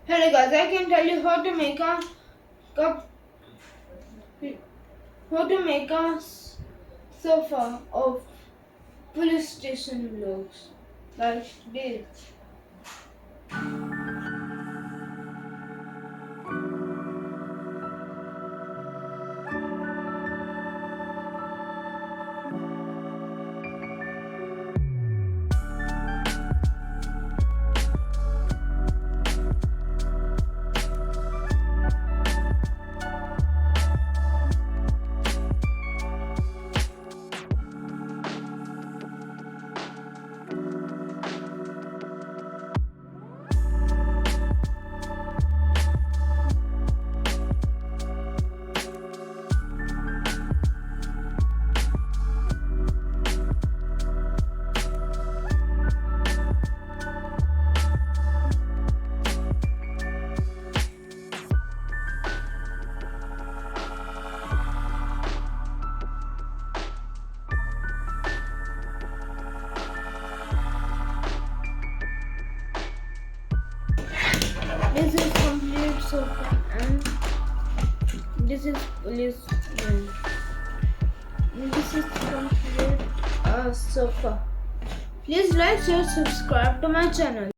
Hello guys, I can tell you how to make a cup, how to make a sofa of police station vlogs like this. This is complete sofa and this is police van. This is complete sofa. Please like, share, subscribe to my channel.